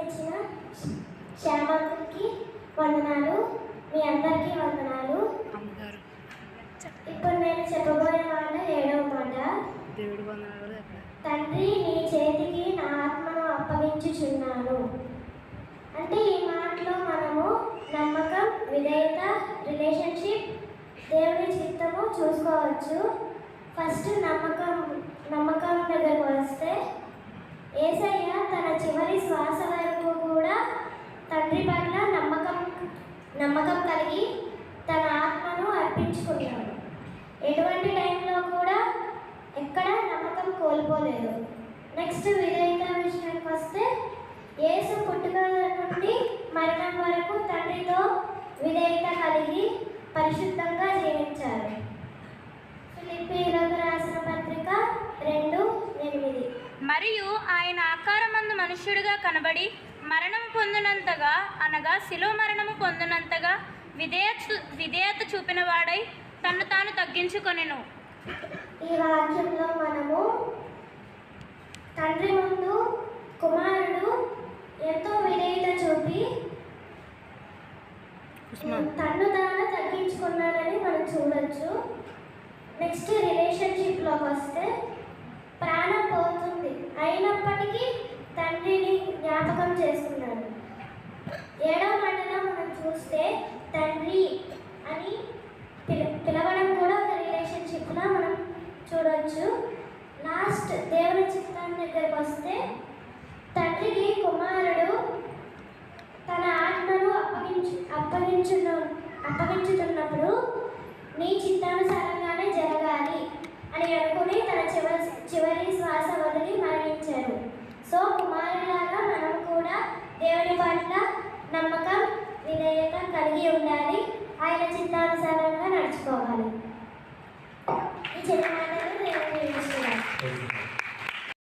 ఇచ్చిన శ్యామకి వందనాలు, మీ అందరికీ వందనాలు. ఇప్పుడు నేను చెప్పబోయే మాట 7వ మాట. దేవుడు వందనాలు. తండ్రి, నీ చేతికి నా ఆత్మను అప్పగించుచున్నాను. అంటే ఈ మాటలో మనము నమ్మకం, విధేయత, రిలేషన్షిప్, దేవుని చిత్తము చూసుకోవచ్చు. ఫస్ట్ నమ్మకం దగ్గరకు వస్తే, యేసయ్య తన చివరి శ్వాస వరకు కూడా తండ్రి పట్ల నమ్మకం కలిగి తన ఆత్మను అర్పించుకున్నాడు. ఎటువంటి టైంలో కూడా ఎక్కడ నమ్మకం కోల్పోలేదు. నెక్స్ట్ విధేయత విషయానికి వస్తే, యేసు పుట్టుక నుండి మరణం వరకు తండ్రితో విధేయత కలిగి పరిశుద్ధంగా జీవించారు. ఫిలిప్పీయులకు రాసిన పత్రిక 2:8. మరియు ఆయన ఆకారమందు మనుష్యుడిగా కనబడి మరణము పొందినంతగా, అనగా శిలువ మరణము పొందినంతగా విధేయత చూపిన వాడై తన్ను తాను తగ్గించుకొనెను. ఈ వాక్యంలో మనము తండ్రి ముందు కుమారుడు ఎంతో విధేయత చూపి తన్ను తాను తగ్గించుకున్నాడని మనం చూడొచ్చు. నెక్స్ట్ రిలేషన్షిప్లోకి వస్తే, ప్రాణం పోతుంది అయినప్పటికీ తండ్రిని జ్ఞాపకం చేసుకున్నాడు. 7వ మాటలో మనం చూస్తే తండ్రి అని పిలవడం కూడా ఒక రిలేషన్షిప్లో మనం చూడవచ్చు. లాస్ట్ దేవుని చిత్తం దగ్గరకు వస్తే, తండ్రికి కుమారుడు తన ఆత్మను అప్పగించుతున్నప్పుడు నీ చిత్తానుసారంగానే జరగాలి అని అనుకుని తన చివరి శ్వాస వదిలి మరణించారు. సో కుమారులాగా మనం కూడా దేవుని పట్ల నమ్మకం, విధేయత కలిగి ఉండాలి. ఆయన చిత్తానుసారంగా నడుచుకోవాలి. ఈ చిన్న మాటలు దేవుని